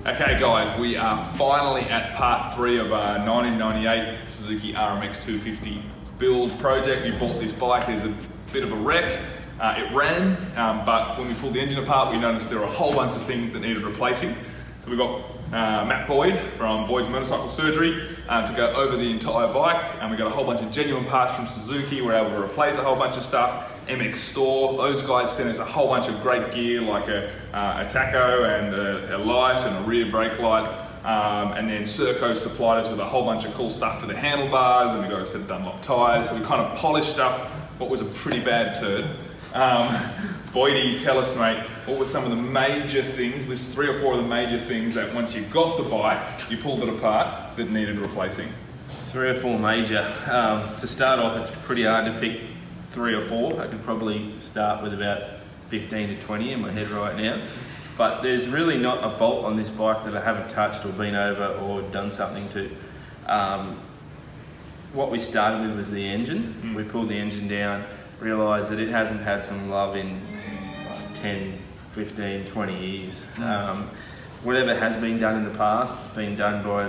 Okay guys, we are finally at part 3 of our 1998 Suzuki RMX250 build project. We bought this bike, there's a bit of a wreck. It ran, but when we pulled the engine apart, we noticed there were a whole bunch of things that needed replacing. So we got Matt Boyd from Boyd's Motorcycle Surgery to go over the entire bike, and we got a whole bunch of genuine parts from Suzuki. We're able to replace a whole bunch of stuff. MX Store, those guys sent us a whole bunch of great gear like a tacho and a light and a rear brake light, and then Serco supplied us with a whole bunch of cool stuff for the handlebars, and we got a set of Dunlop tyres. So we kind of polished up what was a pretty bad turd. Boydie, tell us mate, what were some of the major things, list 3 or 4 of the major things that once you got the bike, you pulled it apart, that needed replacing? 3 or 4 major. To start off, it's pretty hard to pick 3 or 4. I could probably start with about 15 to 20 in my head right now. But there's really not a bolt on this bike that I haven't touched or been over or done something to. What we started with was the engine. We pulled the engine down, realised that it hasn't had some love in 10, 15, 20 years. Whatever has been done in the past has been done by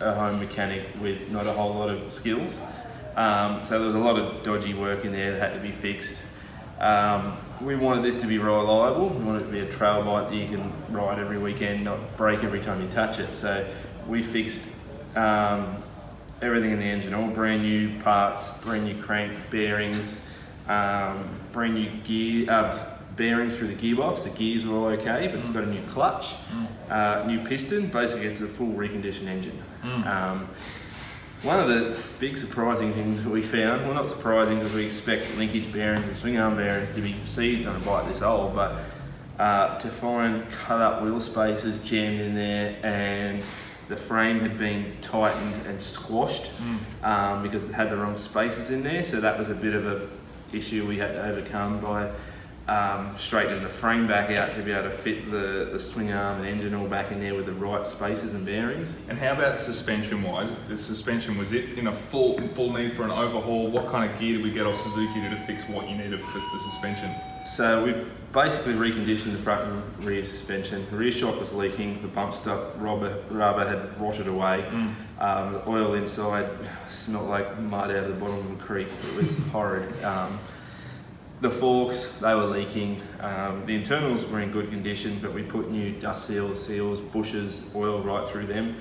a home mechanic with not a whole lot of skills. So there was a lot of dodgy work in there that had to be fixed. We wanted this to be reliable. We wanted it to be a trail bike that you can ride every weekend, not break every time you touch it. So we fixed everything in the engine, all brand new parts, brand new crank, bearings, brand new gear, bearings through the gearbox. The gears were all okay, but it's got a new clutch, new piston. Basically, it's a full reconditioned engine. One of the big surprising things that we found, well not surprising because we expect linkage bearings and swing arm bearings to be seized on a bike this old, but to find cut up wheel spacers jammed in there, and the frame had been tightened and squashed because it had the wrong spacers in there. So that was a bit of a issue we had to overcome by straightening the frame back out to be able to fit the swing arm and engine all back in there with the right spacers and bearings. And how about suspension wise? The suspension, was it in a full need for an overhaul? What kind of gear did we get off Suzuki to fix what you needed for the suspension? So we basically reconditioned the front and rear suspension. The rear shock was leaking, the bump stop rubber had rotted away. The oil inside smelled like mud out of the bottom of a creek. It was horrid. The forks, they were leaking. The internals were in good condition, but we put new dust seals, bushes, oil right through them.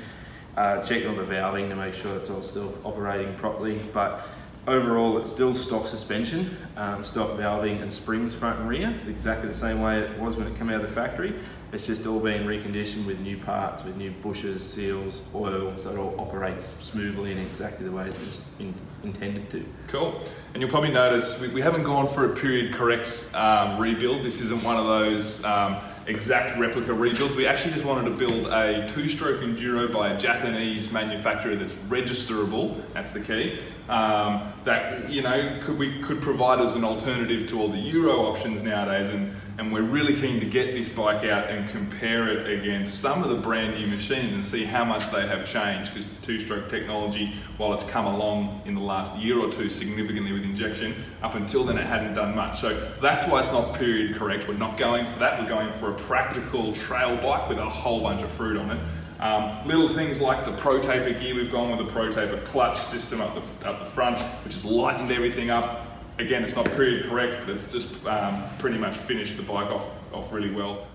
Checked all the valving to make sure it's all still operating properly. But overall, it's still stock suspension, stock valving and springs front and rear, exactly the same way it was when it came out of the factory. It's just all been reconditioned with new parts, with new bushes, seals, oil, so it all operates smoothly and exactly the way it was intended to. Cool. And you'll probably notice we haven't gone for a period correct rebuild. This isn't one of those exact replica rebuilds. We actually just wanted to build a 2-stroke enduro by a Japanese manufacturer that's registerable. That's the key. That could provide us an alternative to all the Euro options nowadays, and we're really keen to get this bike out and compare it against some of the brand new machines and see how much they have changed, because 2-stroke technology, while it's come along in the last year or two significantly with injection, up until then it hadn't done much. So that's why it's not period correct. We're not going for that. We're going for a practical trail bike with a whole bunch of fruit on it. Little things like the Pro Taper gear, we've gone with the Pro Taper clutch system up the front, which has lightened everything up. Again, it's not period correct, but it's just pretty much finished the bike off really well.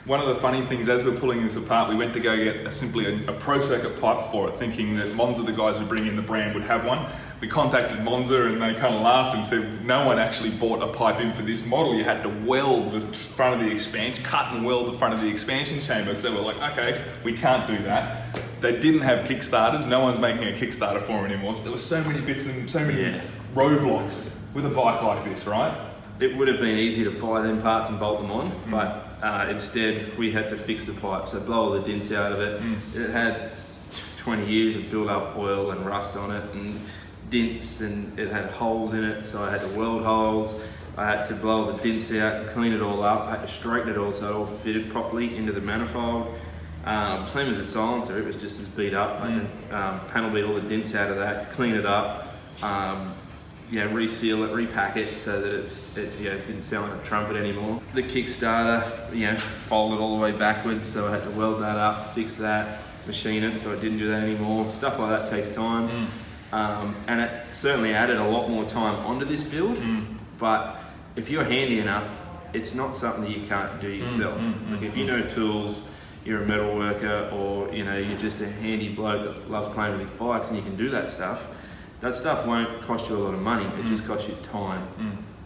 One of the funny things, as we're pulling this apart, we went to go get simply a Pro Circuit pipe for it, thinking that Monza, the guys who bring in the brand, would have one. We contacted Monza and they kind of laughed and said, no one actually bought a pipe in for this model. You had to weld the front of the expansion, cut and weld the front of the expansion chamber. So we're like, okay, we can't do that. They didn't have Kickstarters. No one's making a Kickstarter for them anymore. So there were so many bits and so many roadblocks with a bike like this, right? It would have been easy to buy them parts and bolt them on, but instead we had to fix the pipe, so blow all the dents out of it. It had 20 years of built up oil and rust on it and dents, and it had holes in it, so I had to weld holes. I had to blow all the dents out, clean it all up. I had to straighten it all so it all fitted properly into the manifold. Same as the silencer, it was just as beat up. I had panel beat all the dents out of that, clean it up, reseal it, repack it so that it it didn't sound like a trumpet anymore. The Kickstarter, folded all the way backwards, so I had to weld that up, fix that, machine it, so I didn't do that anymore. Stuff like that takes time. And it certainly added a lot more time onto this build, but if you're handy enough, it's not something that you can't do yourself. Like if you know tools, you're a metal worker, or you're just a handy bloke that loves playing with his bikes and you can do that stuff won't cost you a lot of money, it just costs you time.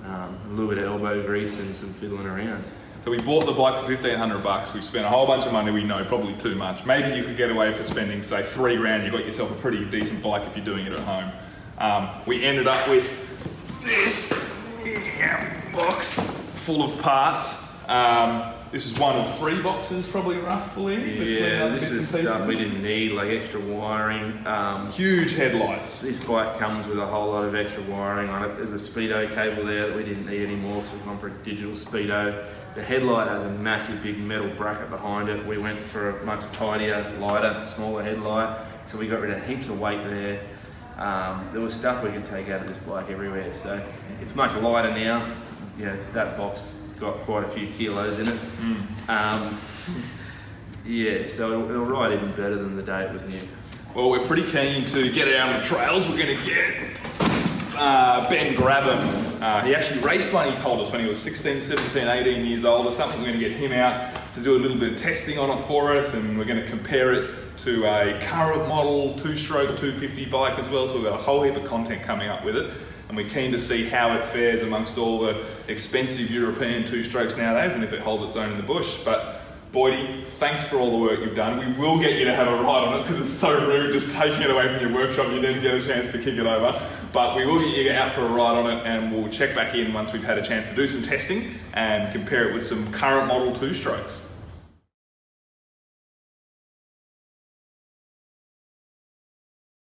A little bit of elbow grease and some fiddling around. So we bought the bike for $1,500. We've spent a whole bunch of money, we know, probably too much. Maybe you could get away for spending, say, $3 grand. You got yourself a pretty decent bike if you're doing it at home. We ended up with this box full of parts. This is one of 3 boxes, probably roughly. Yeah, this is stuff we didn't need, like extra wiring. Huge headlights. This bike comes with a whole lot of extra wiring on it. There's a speedo cable there that we didn't need anymore, so we've gone for a digital speedo. The headlight has a massive big metal bracket behind it. We went for a much tidier, lighter, smaller headlight, so we got rid of heaps of weight there. There was stuff we could take out of this bike everywhere, so it's much lighter now. That box, it's got quite a few kilos in it. So it'll ride even better than the day it was new. Well, we're pretty keen to get out on the trails. We're going to get Ben Grabham. He actually raced one, he told us, when he was 16, 17, 18 years old or something. We're going to get him out to do a little bit of testing on it for us, and we're going to compare it to a current model 2-stroke 250 bike as well. So we've got a whole heap of content coming up with it. And we're keen to see how it fares amongst all the expensive European 2-strokes nowadays and if it holds its own in the bush. But Boydie, thanks for all the work you've done. We will get you to have a ride on it because it's so rude just taking it away from your workshop. You didn't get a chance to kick it over. But we will get you out for a ride on it, and we'll check back in once we've had a chance to do some testing and compare it with some current model 2-strokes.